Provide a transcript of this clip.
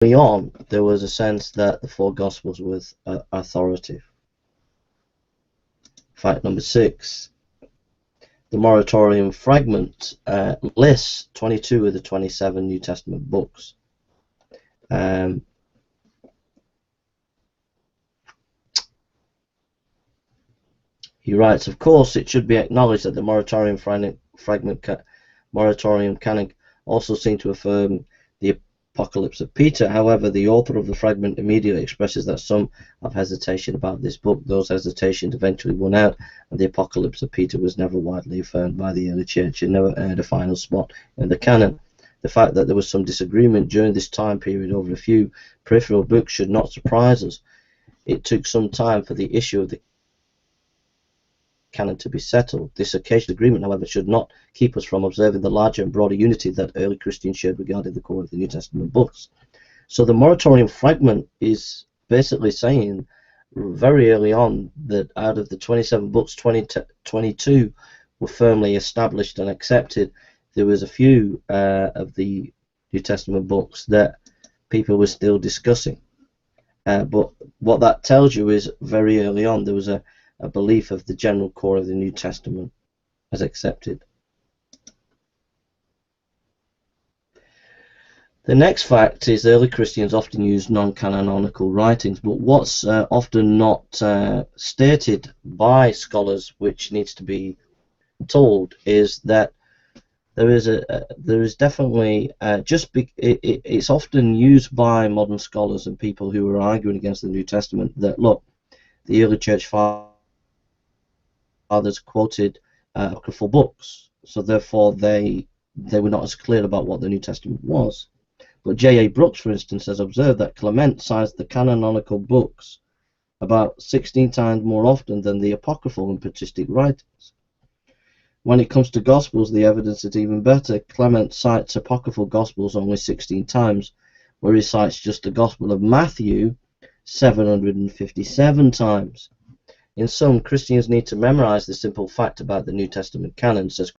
early on, there was a sense that the four Gospels were authoritative. Fact number 6. The Moratorium fragment lists 22 of the 27 New Testament books. He writes, of course, it should be acknowledged that the Moratorium canon also seemed to affirm the Apocalypse of Peter. However, the author of the fragment immediately expresses that some have hesitation about this book. Those hesitations eventually won out, and the Apocalypse of Peter was never widely affirmed by the early church. It never earned a final spot in the canon. The fact that there was some disagreement during this time period over a few peripheral books should not surprise us. It took some time for the issue of the canon to be settled. This occasional agreement, however, should not keep us from observing the larger and broader unity that early Christians shared regarding the core of the New Testament books. So the Moratorium fragment is basically saying very early on that out of the 27 books, 22 were firmly established and accepted. There was a few of the New Testament books that people were still discussing. But what that tells you is very early on there was a belief of the general core of the New Testament as accepted. The next fact is early Christians often used non-canonical writings, but what's often not stated by scholars, which needs to be told, is that there is definitely it's often used by modern scholars and people who are arguing against the New Testament that, look, the early church fathers quoted apocryphal books, so therefore they were not as clear about what the New Testament was. But J.A. Brooks, for instance, has observed that Clement cites the canonical books about 16 times more often than the apocryphal and patristic writings. When it comes to Gospels, the evidence is even better. Clement cites apocryphal Gospels only 16 times, where he cites just the Gospel of Matthew 757 times. In sum, Christians need to memorize the simple fact about the New Testament canon, says